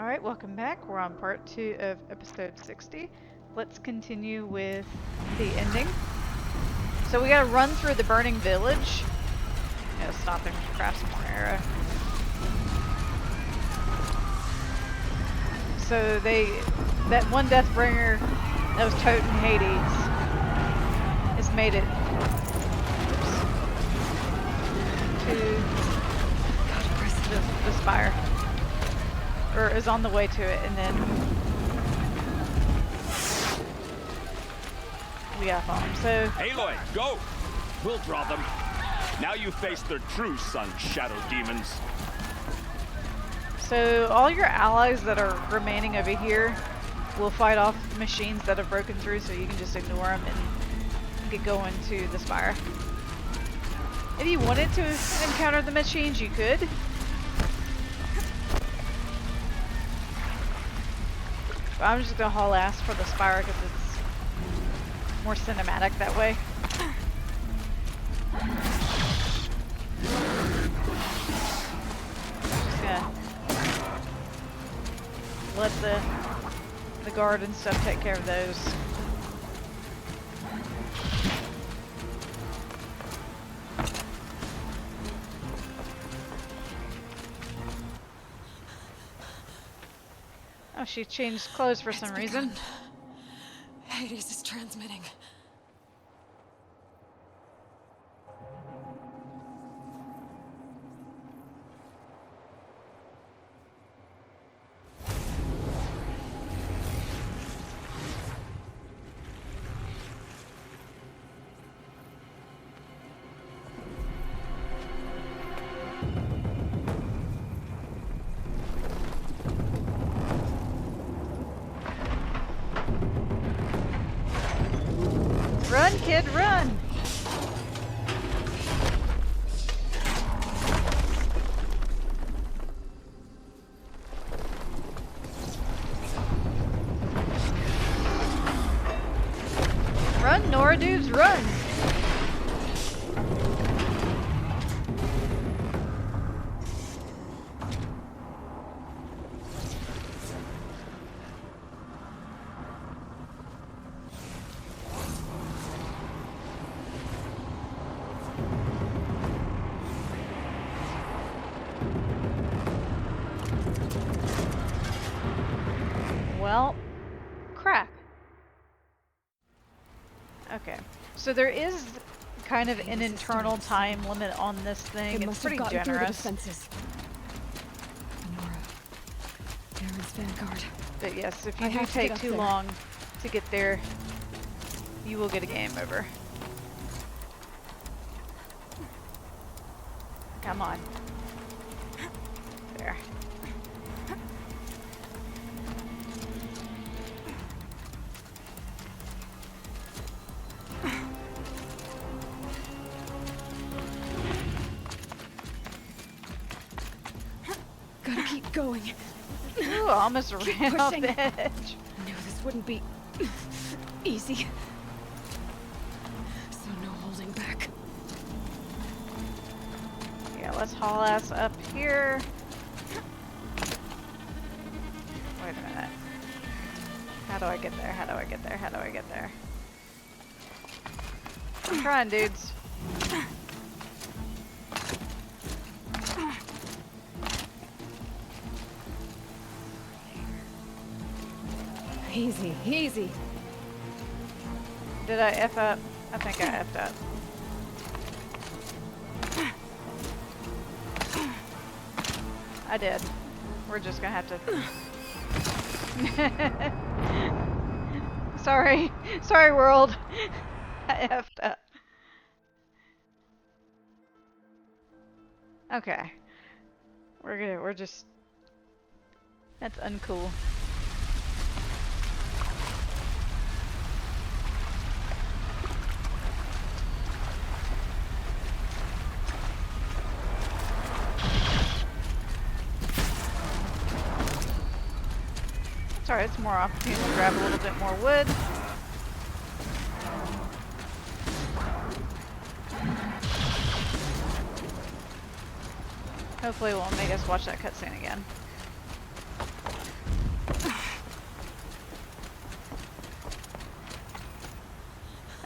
Alright, welcome back. We're on part 2 of episode 60. Let's continue with the ending. So we gotta run through the burning village. Gotta stop and craft some more arrow. So that one Deathbringer that was toting Hades has made it to the spire. Or is on the way to it, and then we gotta follow him. So Aloy, go! We'll draw them. Now you face their true sun, shadow demons. So all your allies that are remaining over here will fight off machines that have broken through, so you can just ignore them and get going to the spire. If you wanted to encounter the machines, you could. But I'm just gonna haul ass for the spire because it's more cinematic that way. Just gonna let the guard and stuff take care of those. Oh, she changed clothes for some reason. Hades is transmitting. Run, kid, run! Run, Nora dudes, run! Well, crap. Okay, so there is kind of an internal time limit on this thing. It's pretty generous. Nora, Darren's vanguard. But yes, if you do take too long to get there, you will get a game over. Come on. There. Gotta keep going. Ooh, almost ran off pushing. the edge. I knew this wouldn't be easy. So no holding back. Yeah, let's haul ass up here. Wait a minute. How do I get there? How do I get there? How do I get there? I'm trying, dudes. Easy, easy. Did I F up? I think I F'd up. I did. We're just gonna have to... Sorry. Sorry, world. I F'd up. Okay. We're just... That's uncool. Sorry, it's more opportunity to grab a little bit more wood. Hopefully it won't make us watch that cutscene again.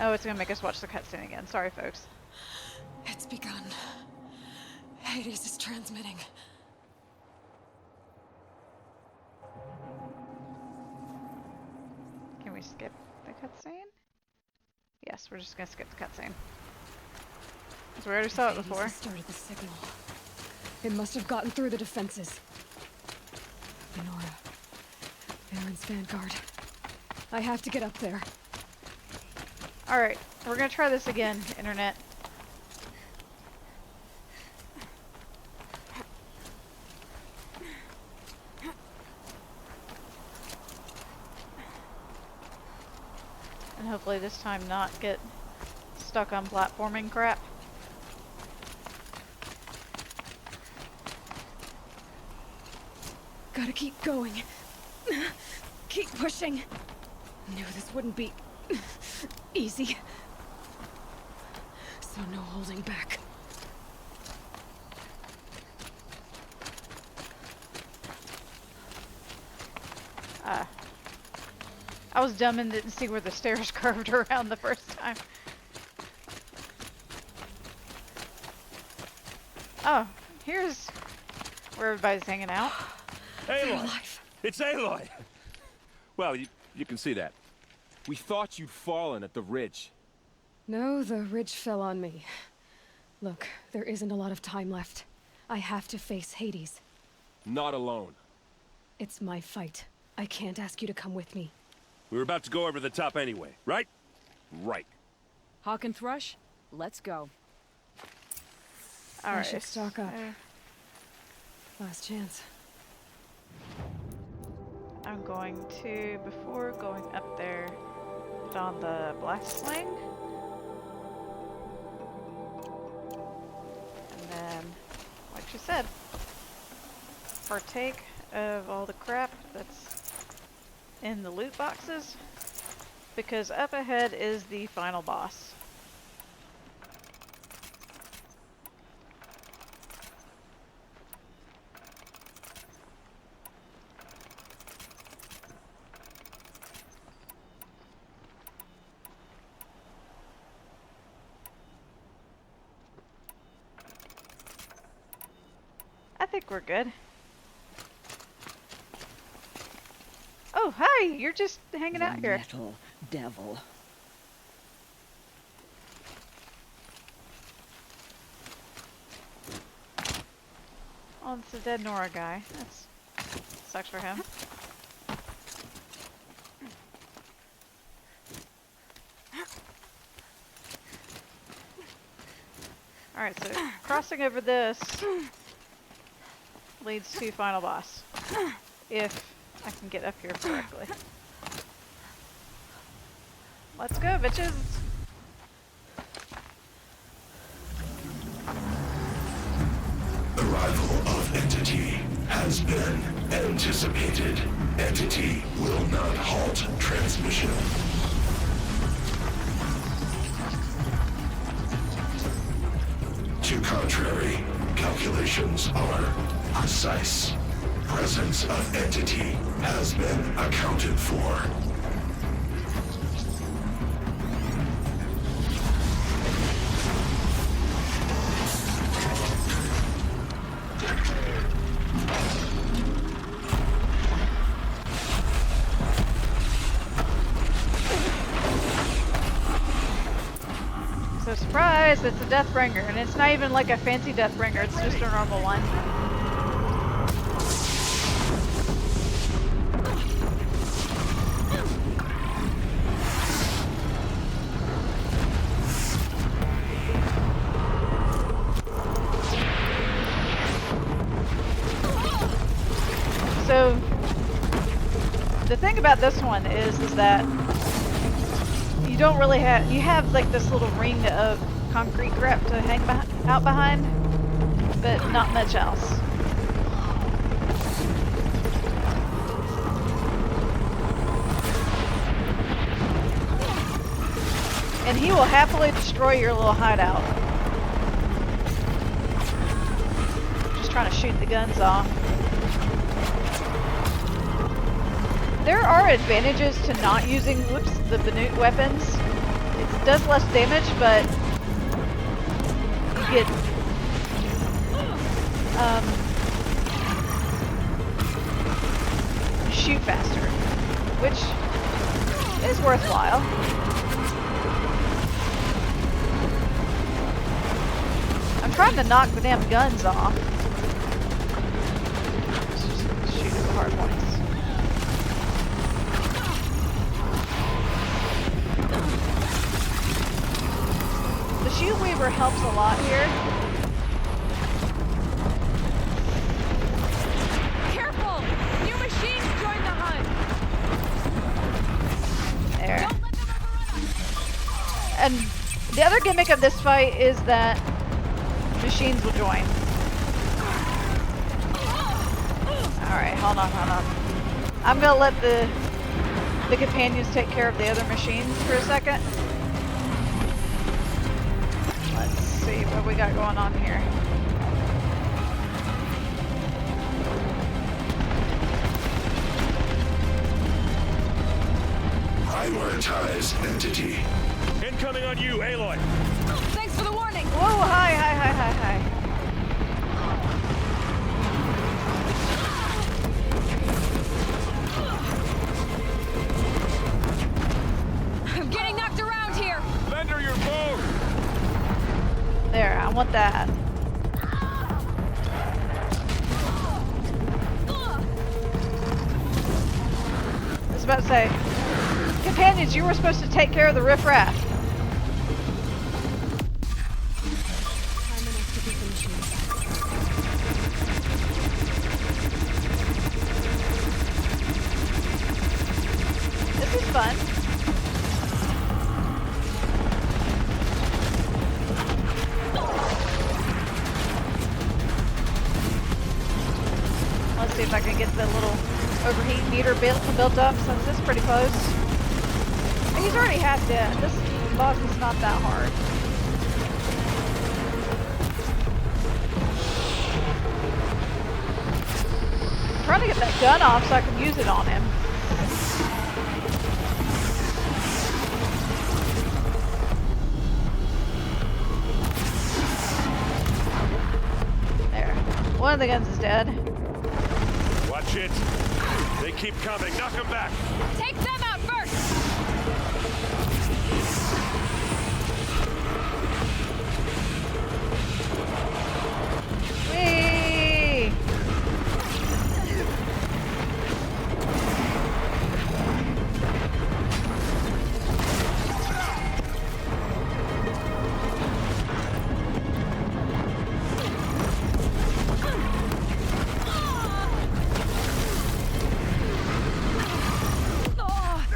Oh, it's gonna make us watch the cutscene again. Sorry, folks. It's begun. Hades is transmitting. Can we skip the cutscene? Yes, we're just gonna skip the cutscene. Because we already saw it Hades before. has started the signal. It must have gotten through the defenses. Nora. Varen's vanguard. I have to get up there. Alright, we're gonna try this again, internet. And hopefully this time not get stuck on platforming crap. Gotta keep going. Keep pushing. Knew this wouldn't be easy. So no holding back. I was dumb and didn't see where the stairs curved around the first time. Oh, here's where everybody's hanging out. They're Aloy! alive. It's Aloy! Well, you can see that. We thought you'd fallen at the ridge. No, the ridge fell on me. Look, there isn't a lot of time left. I have to face Hades. Not alone. It's my fight. I can't ask you to come with me. We were about to go over the top anyway, right? Right. Hawk and Thrush, let's go. Alright. should stock up. Last chance. I'm going to, before going up there, put on the black sling. And then, like you said, partake of all the crap that's in the loot boxes, because up ahead is the final boss. I think we're good. Oh, hi! You're just hanging out here. Metal devil. Oh, it's the dead Nora guy. That's sucks for him. Alright, so crossing over this leads to final boss. If I can get up here correctly. Let's go, bitches! Arrival of Entity has been anticipated. Entity will not halt transmission. To contrary, calculations are precise. Presence of Entity has been accounted for. So surprise, it's a Deathbringer, and it's not even like a fancy Deathbringer, it's just a normal one. So, the thing about this one is that you don't really have, you have like this little ring of concrete crap to hang out behind, but not much else. And he will happily destroy your little hideout. Just trying to shoot the guns off. There are advantages to not using, whoops, the Banut weapons. It does less damage, but you get shoot faster, which is worthwhile. I'm trying to knock the damn guns off. Just shoot at the hard points. The Shield Weaver helps a lot here. Careful! New machines join the hunt! There. Don't let them overrun us! And the other gimmick of this fight is that machines will join. Alright, hold on. I'm gonna let the companions take care of the other machines for a second. Let's see what we got going on here. Prioritize entity. Incoming on you, Aloy. Thanks for the warning. Whoa, hi. I'm getting knocked around here. Lend her your bow. There, I want that. I was about to say, companions, you were supposed to take care of the riffraff. Time enough to get the machines. This is fun. Let's see if I can get the little overheat meter built up since it's pretty close. He's already half dead. This boss is not that hard. I'm trying to get that gun off so I can use it on him. There. One of the guns is dead. Watch it. They keep coming. Knock them back. Take them out first. Whee!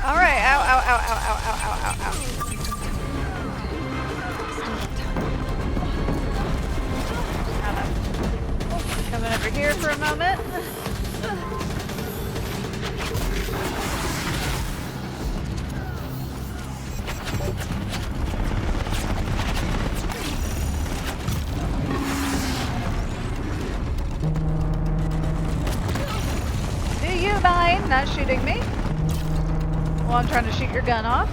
All right, ow. Coming over here for a moment. Do you mind not shooting me while I'm trying to shoot your gun off?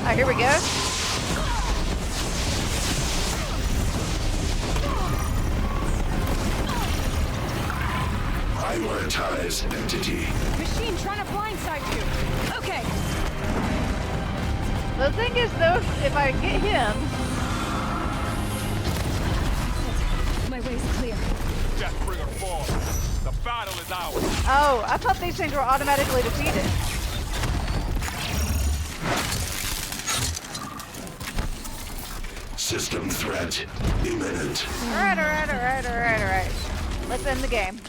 Oh, here we go. Prioritize entity. Machine trying to blindside you. Okay. The thing is, though, if I get him, My way's clear. Deathbringer falls. The battle is ours. oh, I thought these things were automatically defeated. System threat imminent. All right. Let's end the game.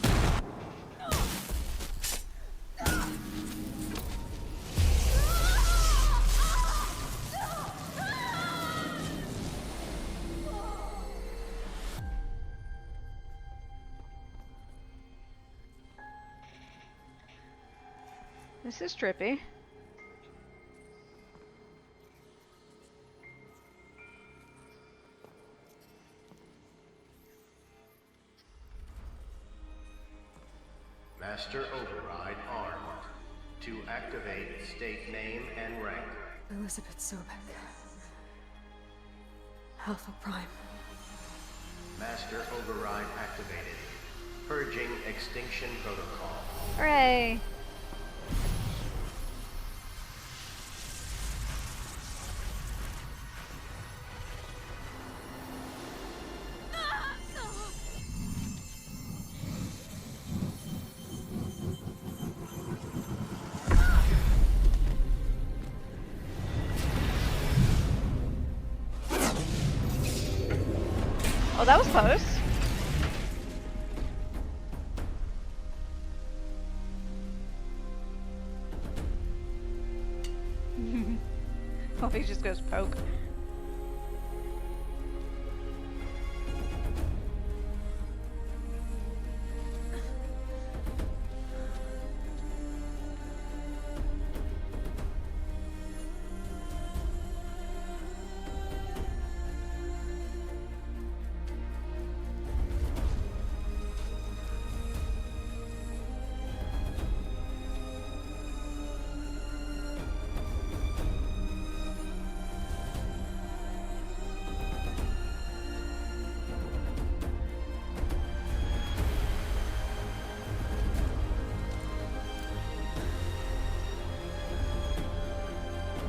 This is trippy. Master Override armed. To activate, state name and rank. Elizabeth Sobek. Alpha Prime. Master Override activated. Purging Extinction Protocol. Hooray! Oh, that was close. Oh, he just goes poke.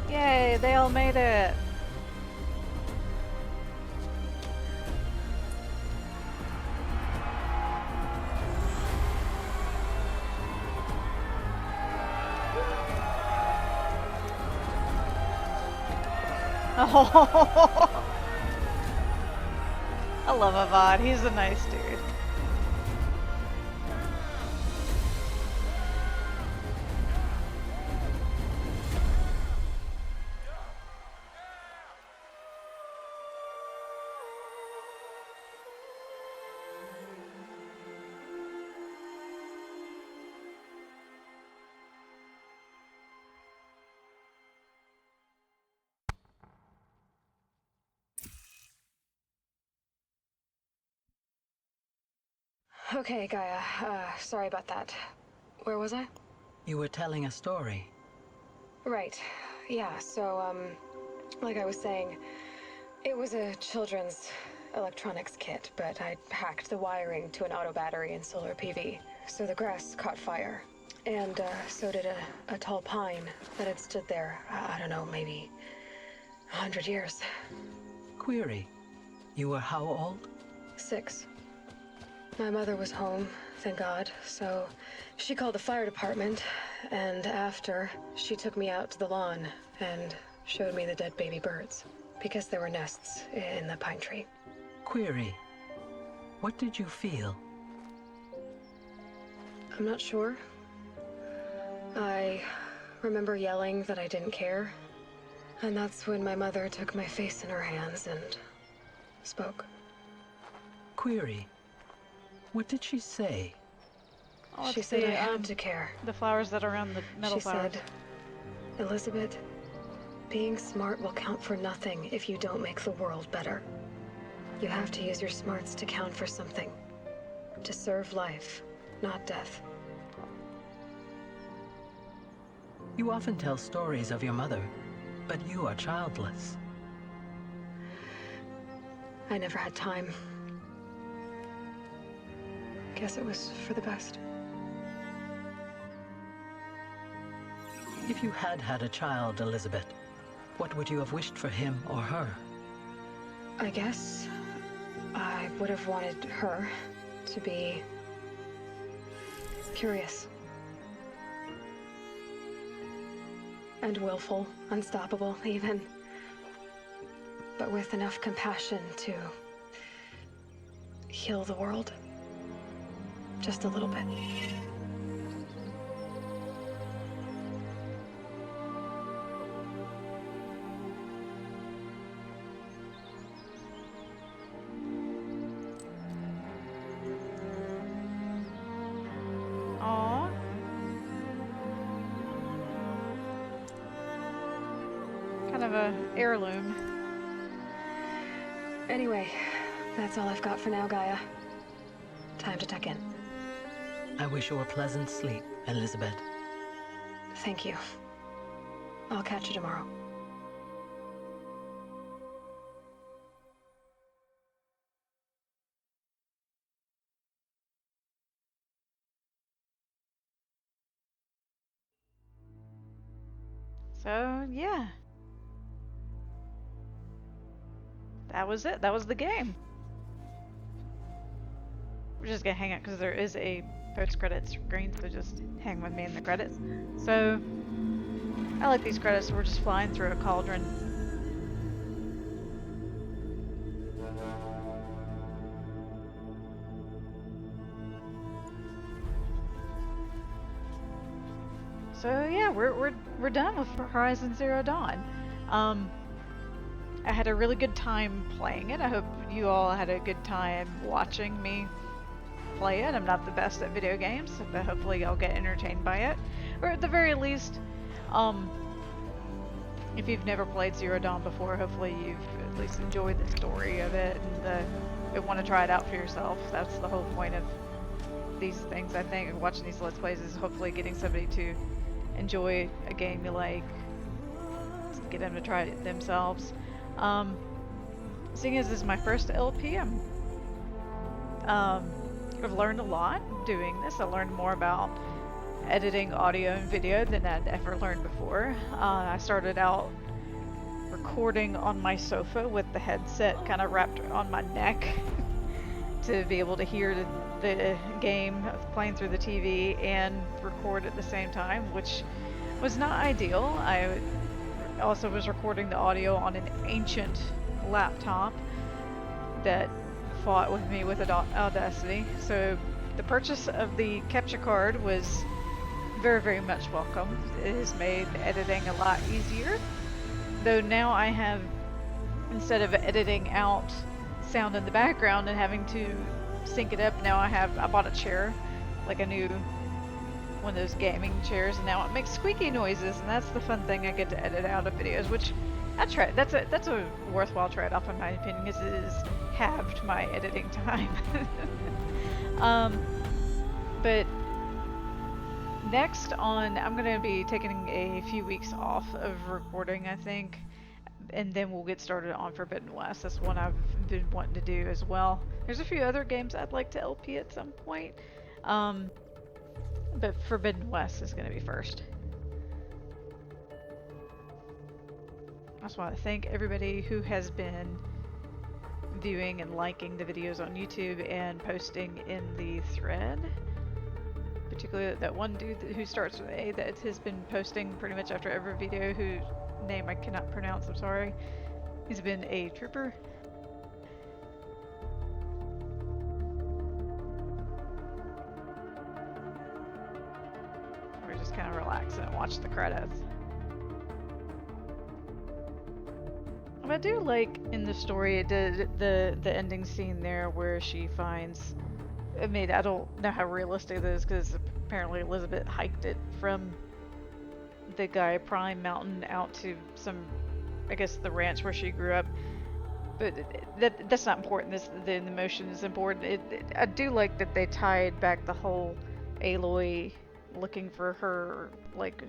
Yay, they all made it. Oh, I love Avad. He's a nice dude. Okay, Gaia. Sorry about that. Where was I? You were telling a story. Right. Yeah, so, like I was saying, it was a children's electronics kit, but I'd hacked the wiring to an auto battery and solar PV. So the grass caught fire. And, so did a tall pine that had stood there, I don't know, maybe 100 years. Query. You were how old? 6. My mother was home, thank God, so she called the fire department, and after, she took me out to the lawn and showed me the dead baby birds, because there were nests in the pine tree. Query. What did you feel? I'm not sure. I remember yelling that I didn't care, and that's when my mother took my face in her hands and spoke. Query. What did she say? Oh, She it's said I the, had to care. the flowers that are around the metal She flowers. said, Elizabeth, being smart will count for nothing if you don't make the world better. You have to use your smarts to count for something. To serve life, not death. You often tell stories of your mother, but you are childless. I never had time. Guess it was for the best. If you had had a child, Elizabeth, what would you have wished for him or her? I guess I would have wanted her to be curious. And willful, unstoppable, even. But with enough compassion to heal the world. Just a little bit. Aww. Kind of a heirloom. Anyway, that's all I've got for now, Gaia. Time to tuck in. I wish you a pleasant sleep, Elizabeth. Thank you. I'll catch you tomorrow. So, yeah. That was it. That was the game. We're just gonna hang out because there is a post-credits screen, so just hang with me in the credits. So, I like these credits, so we're just flying through a cauldron. So yeah, we're done with Horizon Zero Dawn. I had a really good time playing it. I hope you all had a good time watching me play it. I'm not the best at video games, but hopefully y'all get entertained by it. Or at the very least, if you've never played Zero Dawn before, hopefully you've at least enjoyed the story of it and want to try it out for yourself. That's the whole point of these things, I think, and watching these Let's Plays is hopefully getting somebody to enjoy a game you like, get them to try it themselves. Seeing as this is my first LP, I've learned a lot doing this. I learned more about editing audio and video than I'd ever learned before. I started out recording on my sofa with the headset kind of wrapped on my neck to be able to hear the game playing through the TV and record at the same time, which was not ideal. I also was recording the audio on an ancient laptop that fought with me with Audacity. So the purchase of the capture card was very, very much welcome. It has made editing a lot easier. Though now I have, instead of editing out sound in the background and having to sync it up, now I bought a chair, like a new one of those gaming chairs, and now it makes squeaky noises, and that's the fun thing I get to edit out of videos, which that's a worthwhile trade-off in my opinion, because it has halved my editing time. But next on, I'm going to be taking a few weeks off of recording, I think, and then we'll get started on Forbidden West. That's one I've been wanting to do as well. There's a few other games I'd like to LP at some point, but Forbidden West is going to be first. I just want to thank everybody who has been viewing and liking the videos on YouTube and posting in the thread. Particularly that one dude who starts with A that has been posting pretty much after every video, whose name I cannot pronounce, I'm sorry. He's been a trooper. We're just kind of relax and watch the credits. I do like in the story the ending scene there where she finds, I mean, I don't know how realistic it is because apparently Elizabeth hiked it from the guy Prime Mountain out to some, I guess, the ranch where she grew up. But that's not important. The emotion is important. I do like that they tied back the whole Aloy looking for her, like,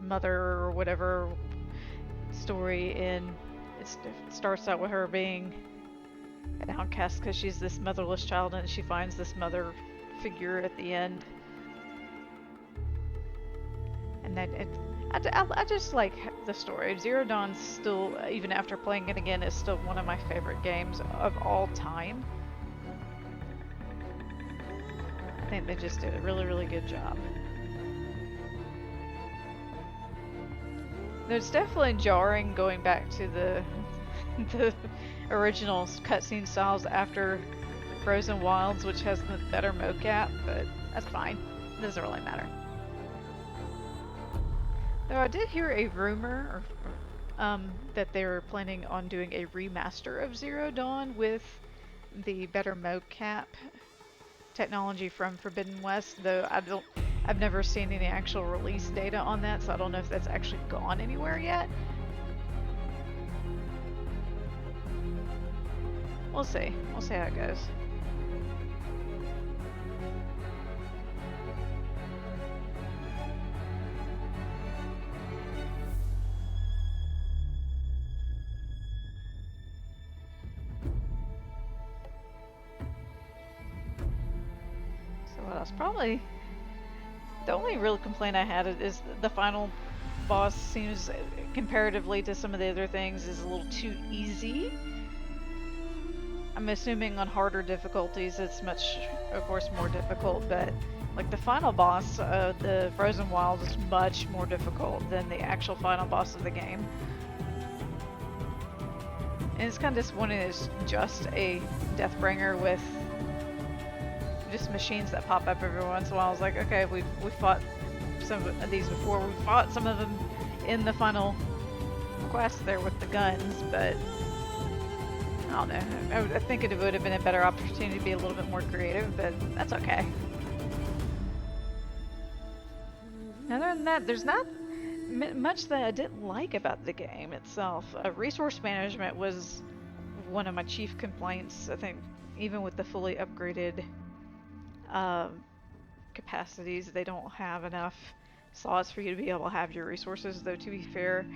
mother or whatever story in. It starts out with her being an outcast because she's this motherless child, and she finds this mother figure at the end. And I just like the story. Zero Dawn still, even after playing it again, is still one of my favorite games of all time. I think they just did a really, really good job. There's definitely jarring going back to the original cutscene styles after Frozen Wilds, which has the better mocap, but that's fine. It doesn't really matter. Though I did hear a rumor that they were planning on doing a remaster of Zero Dawn with the better mocap technology from Forbidden West, though I've never seen any actual release data on that, so I don't know if that's actually gone anywhere yet. We'll see. We'll see how it goes. boss. Probably the only real complaint I had is the final boss seems, comparatively to some of the other things, is a little too easy. I'm assuming on harder difficulties it's much, of course, more difficult, but like the final boss, the Frozen Wilds, is much more difficult than the actual final boss of the game. And it's kind of disappointing it's just a Deathbringer with just machines that pop up every once in a while. I was like, okay, we fought some of these before. We fought some of them in the final quest there with the guns, but I don't know. I think it would have been a better opportunity to be a little bit more creative, but that's okay. Other than that, there's not much that I didn't like about the game itself. Resource management was one of my chief complaints. I think even with the fully upgraded capacities, they don't have enough slots for you to be able to have your resources. Though, to be fair,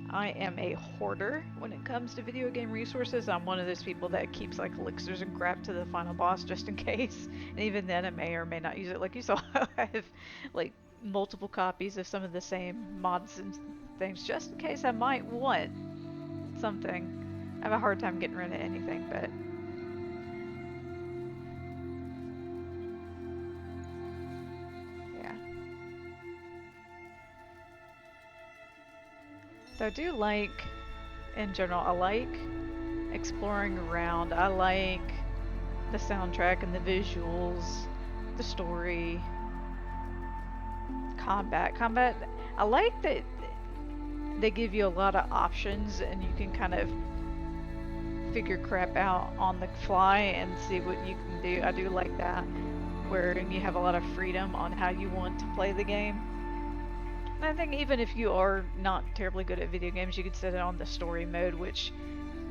I am a hoarder when it comes to video game resources. I'm one of those people that keeps like elixirs and crap to the final boss just in case. And even then I may or may not use it. Like you saw, I have like multiple copies of some of the same mods and things just in case I might want something. I have a hard time getting rid of anything, but yeah. So I do like, in general, I like exploring around. I like the soundtrack and the visuals, the story, combat. I like that they give you a lot of options and you can kind of figure crap out on the fly and see what you can do. I do like that, where you have a lot of freedom on how you want to play the game. And I think even if you are not terribly good at video games, you could set it on the story mode, which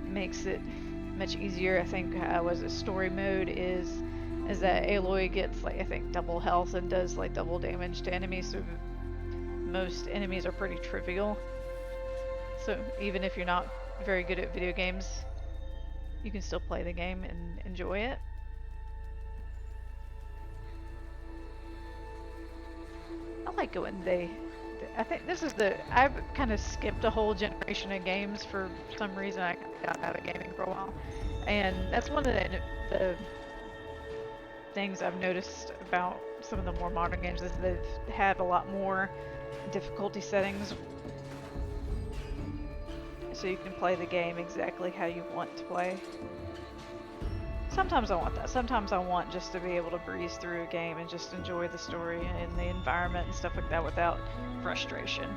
makes it much easier. I think was a story mode is that Aloy gets like, I think, double health and does like double damage to enemies, so most enemies are pretty trivial. So even if you're not very good at video games, you can still play the game and enjoy it. I like it when I think this is I've kind of skipped a whole generation of games for some reason. I got out of gaming for a while, and that's one of the things I've noticed about some of the more modern games is they've had a lot more difficulty settings, so you can play the game exactly how you want to play. Sometimes I want that. Sometimes I want just to be able to breeze through a game and just enjoy the story and the environment and stuff like that without frustration.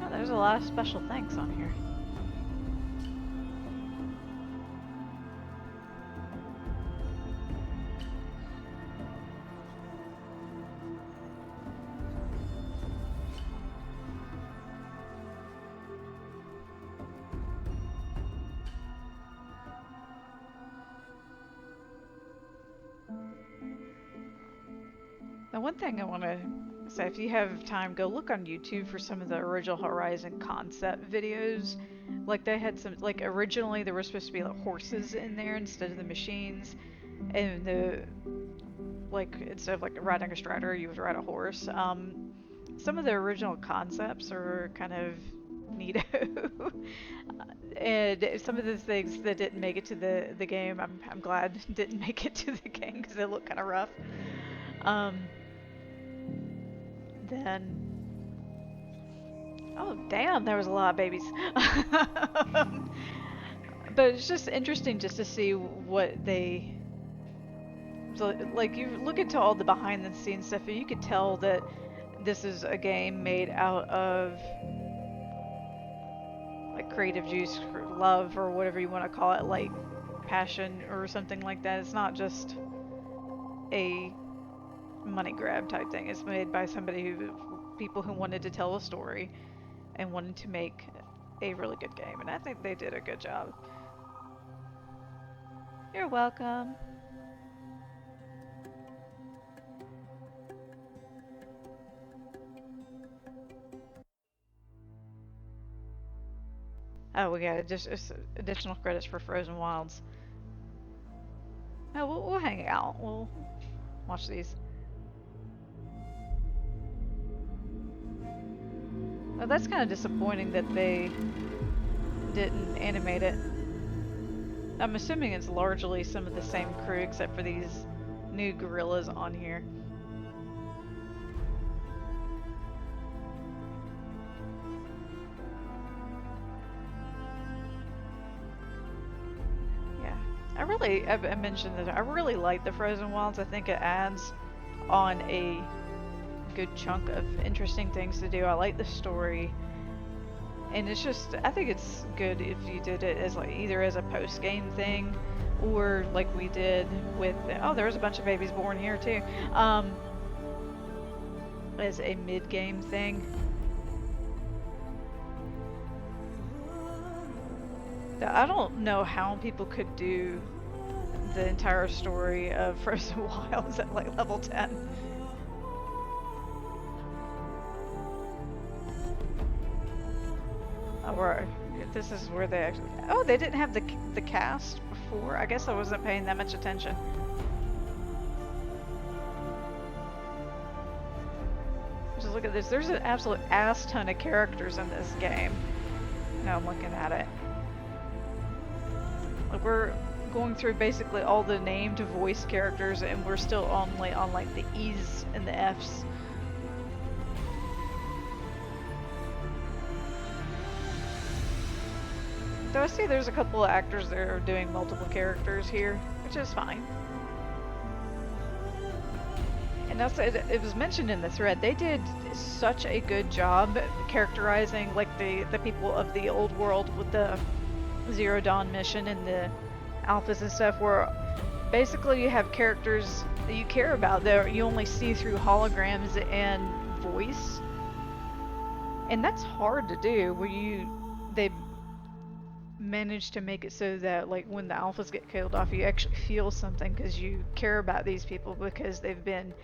Oh, there's a lot of special thanks on here. Now, one thing I want to say, if you have time, go look on YouTube for some of the original Horizon concept videos. Like they had some, like originally there were supposed to be like horses in there instead of the machines, and like instead of like riding a strider, you would ride a horse. Some of the original concepts are kind of neato. And some of the things that didn't make it to the game, I'm glad didn't make it to the game because they look kind of rough. Then, oh damn, there was a lot of babies. But it's just interesting just to see what they, so, like, you look into all the behind the scenes stuff and you could tell that this is a game made out of like creative juice, or love, or whatever you want to call it, like passion or something like that. It's not just a money grab type thing. It's made by people who wanted to tell a story and wanted to make a really good game, and I think they did a good job. You're welcome. Oh, we got just additional credits for Frozen Wilds. Oh, we'll hang out. We'll watch these. Oh, that's kind of disappointing that they didn't animate it. I'm assuming it's largely some of the same crew except for these new gorillas on here. Yeah, I mentioned that I really like the Frozen Wilds. I think it adds on a good chunk of interesting things to do. I like the story. And it's just, I think it's good if you did it as like either as a post-game thing or like we did with, oh, there's a bunch of babies born here too, as a mid-game thing. I don't know how people could do the entire story of Frozen Wilds at like level 10. Or this is where they actually. Oh, they didn't have the cast before. I guess I wasn't paying that much attention. Just look at this. There's an absolute ass ton of characters in this game. Now I'm looking at it. Like we're going through basically all the named voice characters, and we're still only on like the E's and the F's. So I see there's a couple of actors that are doing multiple characters here, which is fine. And that's it was mentioned in the thread. They did such a good job characterizing like the people of the old world with the Zero Dawn mission and the alphas and stuff, where basically you have characters that you care about that you only see through holograms and voice. And that's hard to do where they managed to make it so that like when the alphas get killed off you actually feel something because you care about these people, because they've been,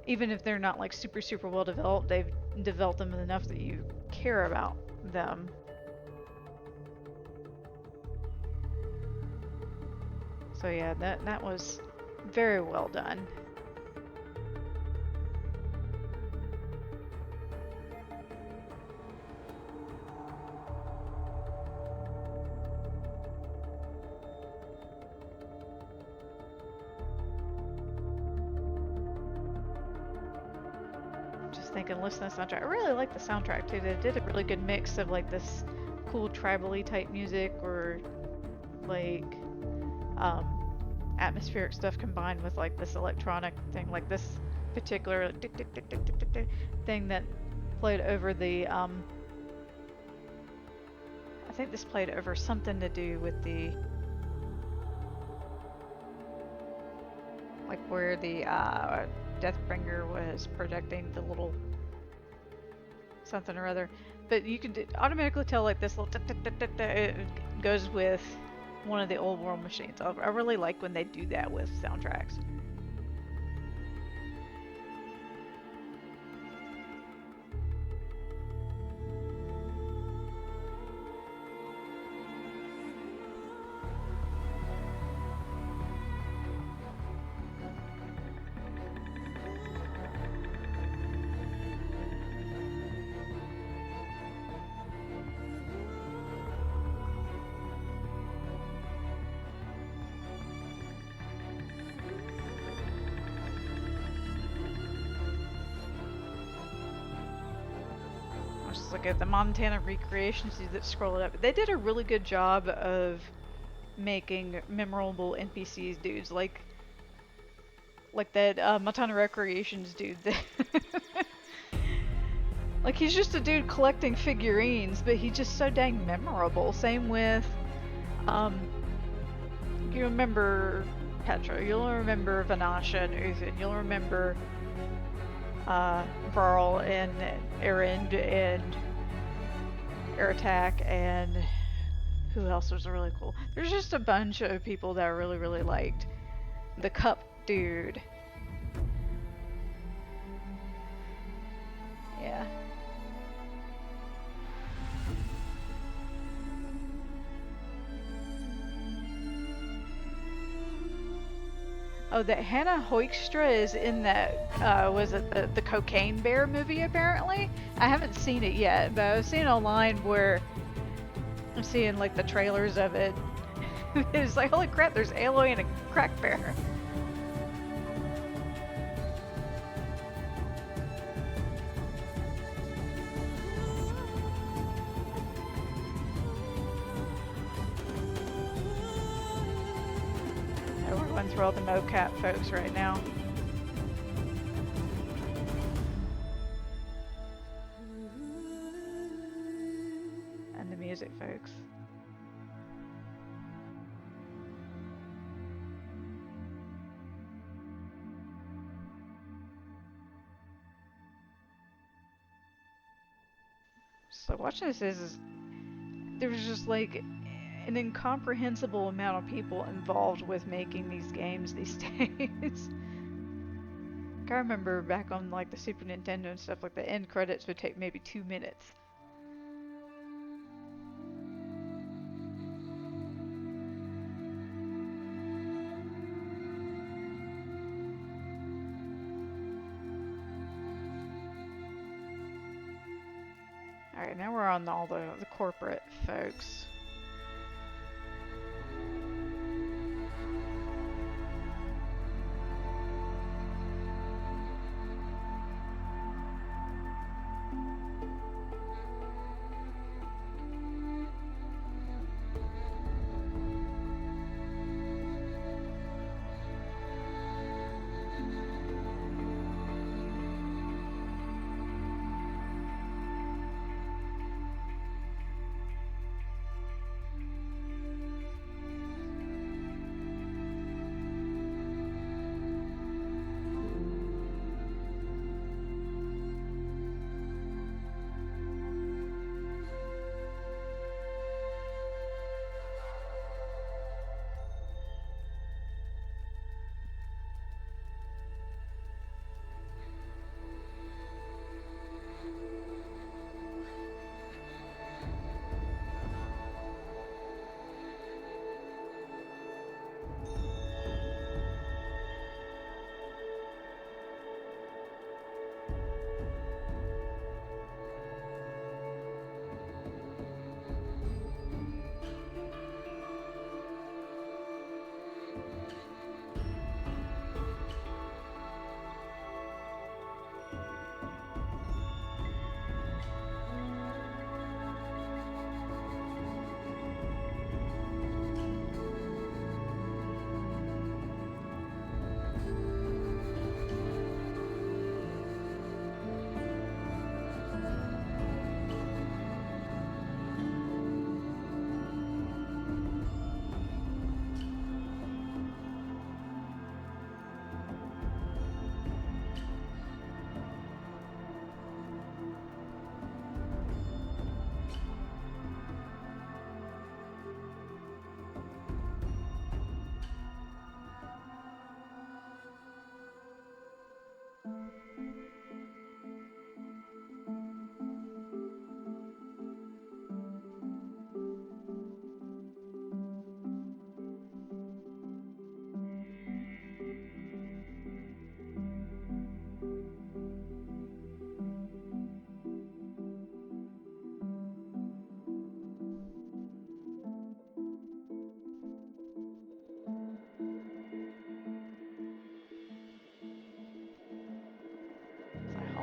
even if they're not like super well developed, they've developed them enough that you care about them. So yeah, that was very well done. Thinking, listen to the soundtrack. I really like the soundtrack too. They did a really good mix of like this cool tribal-y type music or like atmospheric stuff combined with like this electronic thing, like this particular thing that played over the I think this played over something to do with the like where the Deathbringer was projecting the little something or other, but you can automatically tell like this little it goes with one of the old world machines. I really like when they do that with soundtracks. Look at the Montana recreations that scroll it up. They did a really good job of making memorable NPCs dudes, like that Montana Recreations dude. Like he's just a dude collecting figurines, but he's just so dang memorable. Same with you remember Petra, you'll remember Vanasha and Uthin, you'll remember Varl and Erend and Aratak, and who else was really cool? There's just a bunch of people that I really liked. The Cup dude. Yeah. Oh, that Hannah Hoekstra is in that, was it the Cocaine Bear movie apparently? I haven't seen it yet, but I was seeing online where I'm seeing like the trailers of it. It's like, holy crap, there's Aloy and a crack bear. We're going through all the mocap folks right now. And the music folks. So watching this is there's just like an incomprehensible amount of people involved with making these games these days. I remember back on like the Super Nintendo and stuff, like the end credits would take maybe 2 minutes. Alright, now we're on all the corporate folks.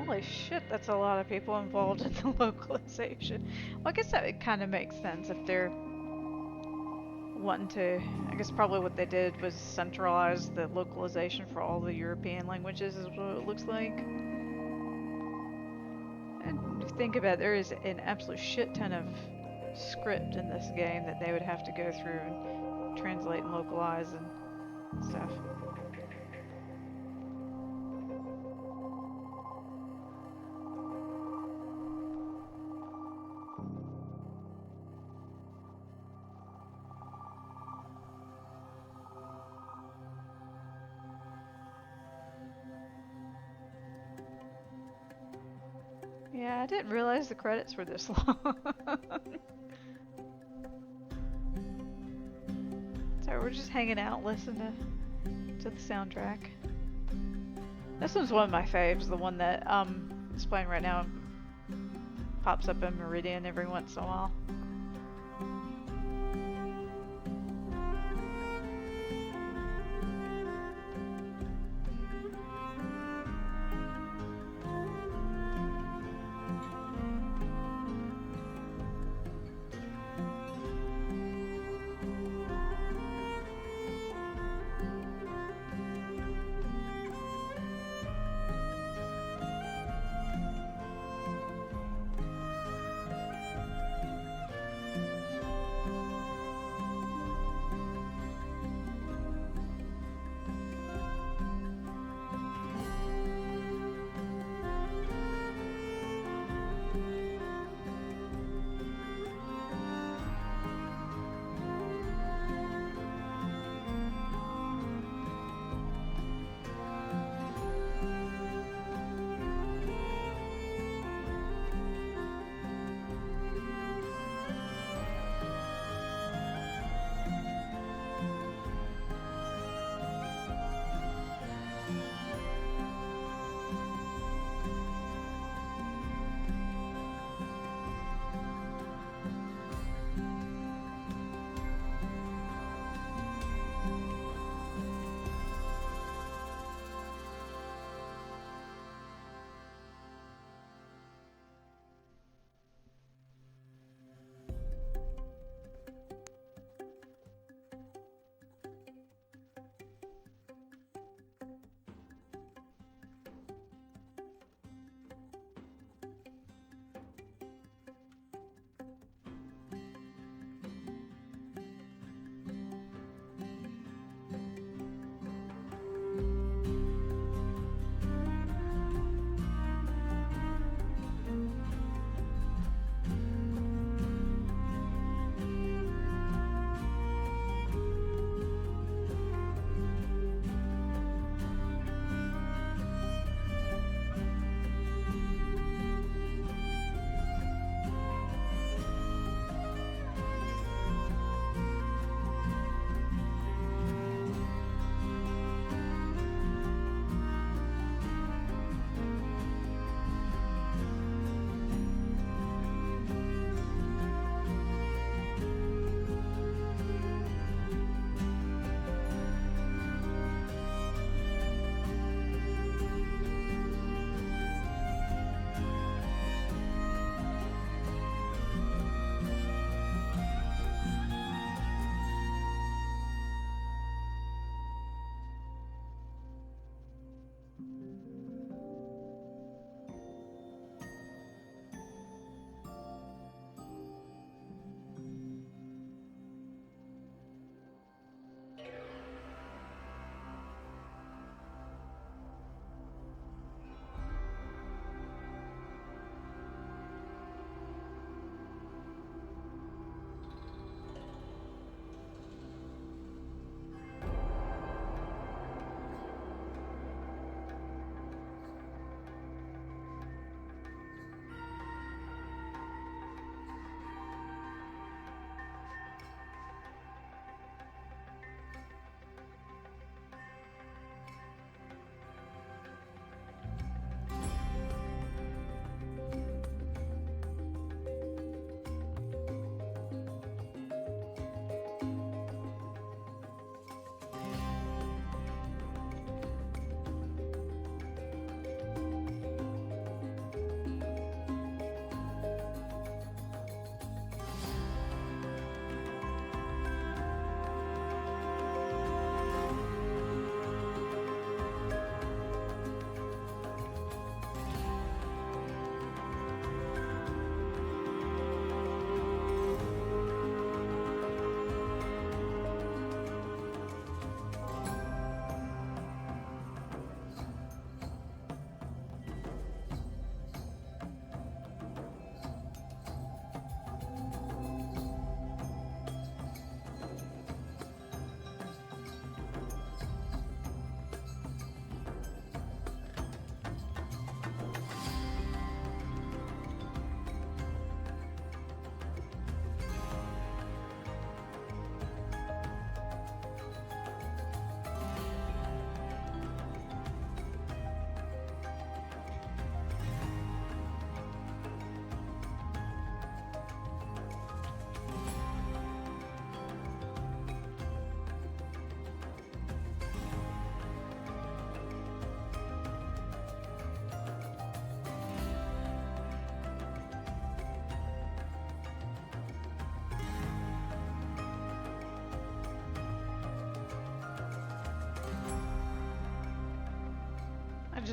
Holy shit, that's a lot of people involved in the localization. Well, I guess that kind of makes sense if they're wanting to. I guess probably what they did was centralize the localization for all the European languages, is what it looks like. And if you think about it, there is an absolute shit ton of script in this game that they would have to go through and translate and localize and stuff. Yeah, I didn't realize the credits were this long. So we're just hanging out, listening to to the soundtrack. This one's one of my faves, the one that is playing right now. Pops up in Meridian every once in a while.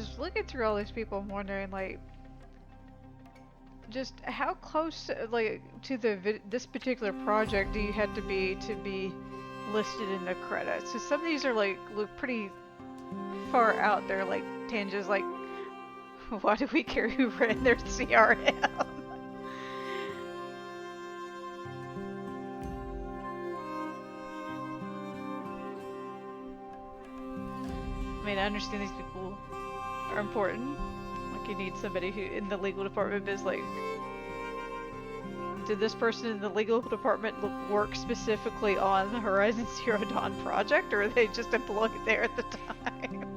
just looking through all these people, I'm wondering, like, just how close, like, to this particular project do you have to be listed in the credits? So some of these are like look pretty far out there, like Tanja's like, why do we care who ran their CRM? I mean, I understand these people are important. Like, you need somebody who in the legal department is like, did this person in the legal department work specifically on the Horizon Zero Dawn project, or are they just employed there at the time?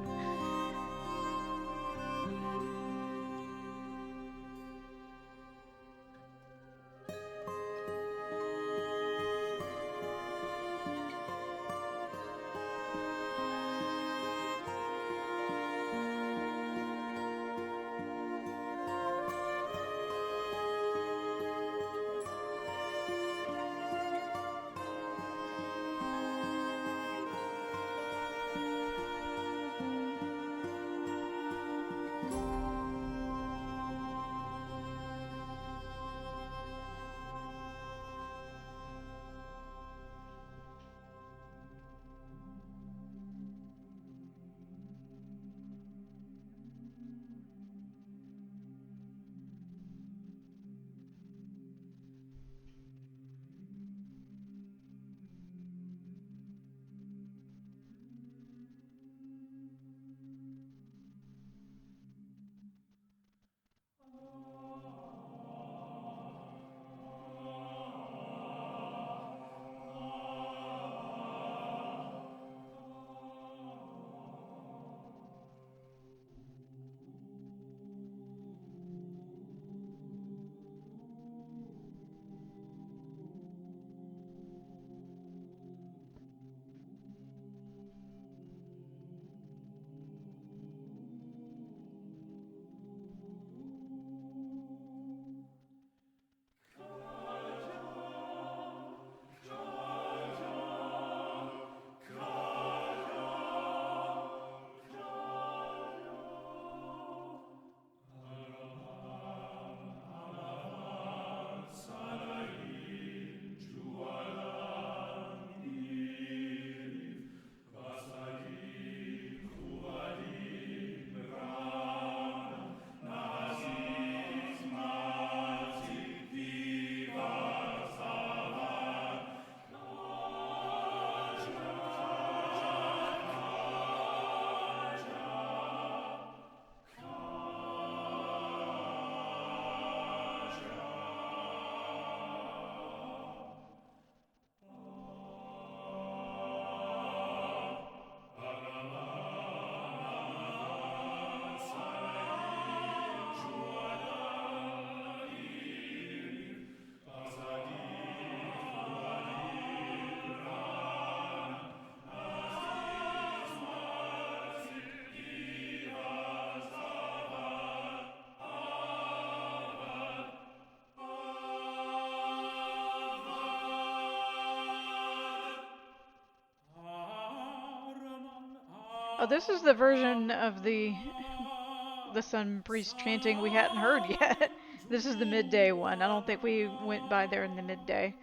Oh, this is the version of the Sun Priest chanting we hadn't heard yet. This is the midday one. I don't think we went by there in the midday.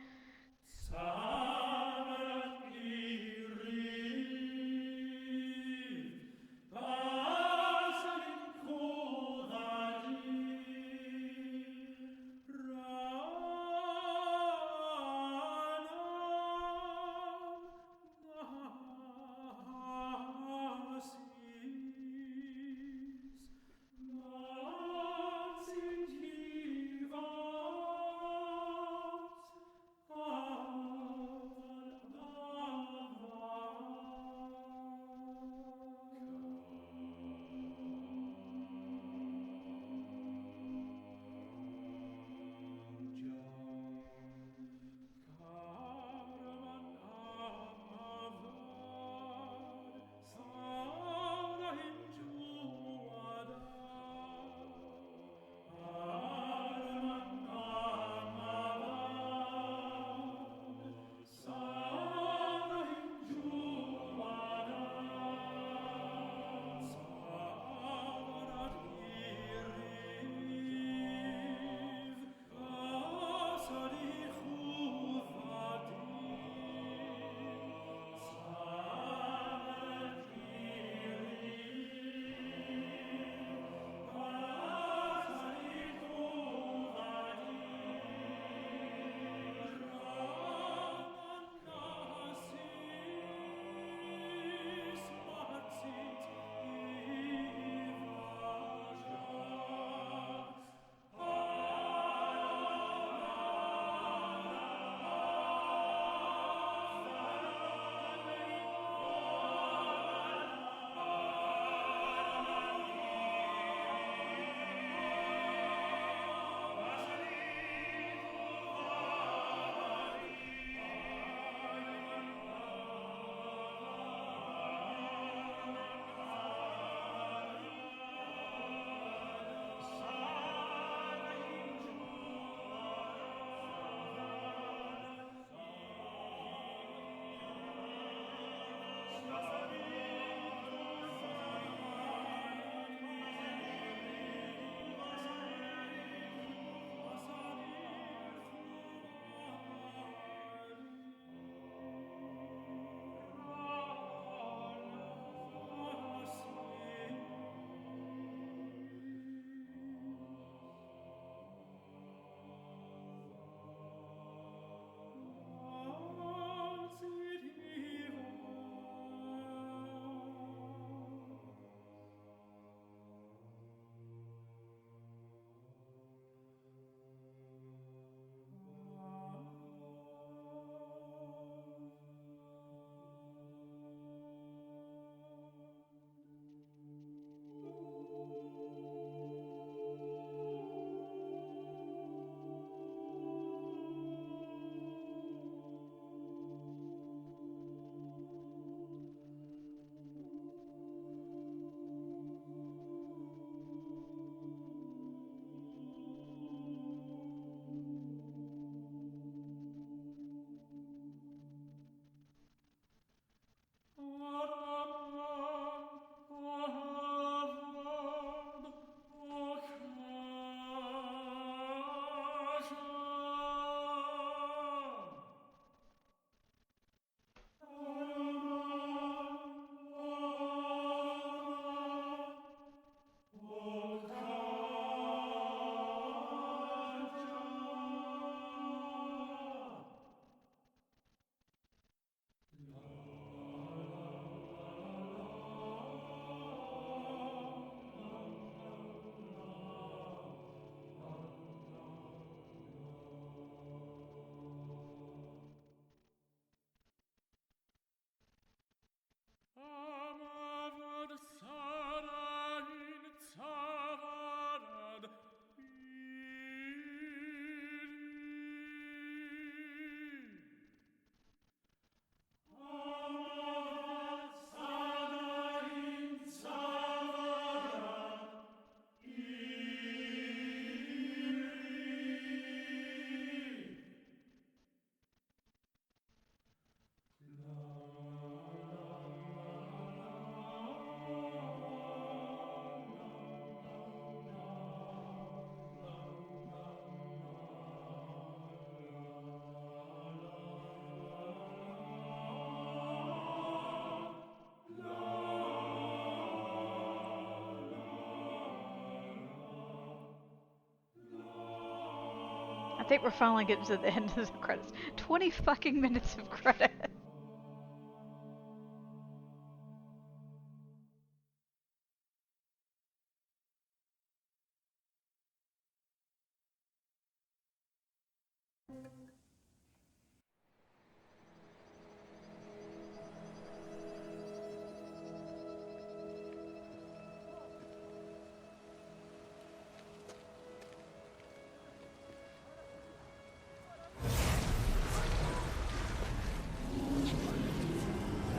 I think we're finally getting to the end of the credits. 20 fucking minutes of credit.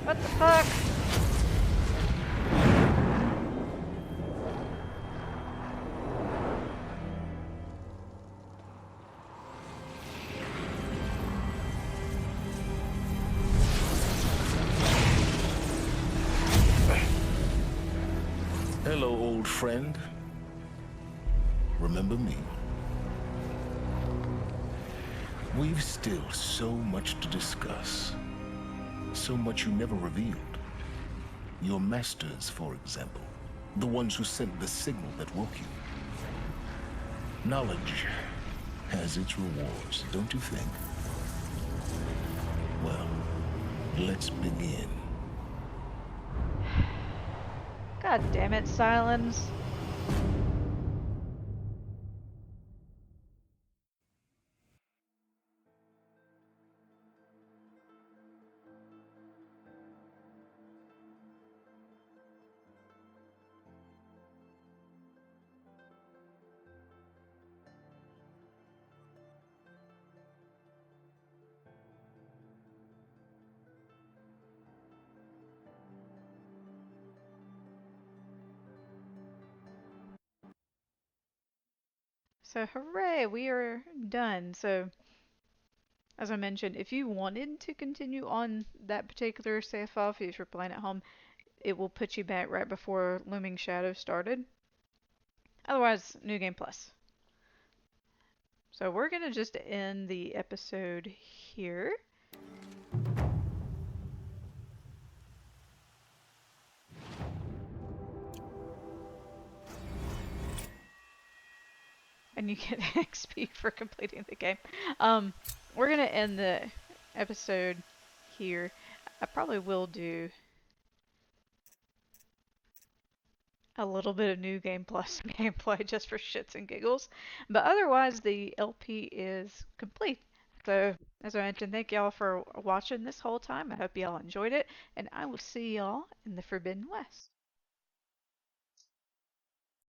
What the fuck? Hello, old friend. Remember me? We've still so much to discuss. So much you never revealed. Your masters, for example. The ones who sent the signal that woke you. Knowledge has its rewards, don't you think? Well, let's begin. God damn it, Silence. So hooray, we are done. So as I mentioned, if you wanted to continue on that particular save off, if you're playing at home, it will put you back right before Looming Shadow started. Otherwise, New Game Plus. So we're gonna just end the episode here. And you get XP for completing the game. We're gonna end the episode here. I probably will do a little bit of New Game Plus gameplay just for shits and giggles. But otherwise, the LP is complete. So, as I mentioned, thank y'all for watching this whole time. I hope y'all enjoyed it, and I will see y'all in the Forbidden West.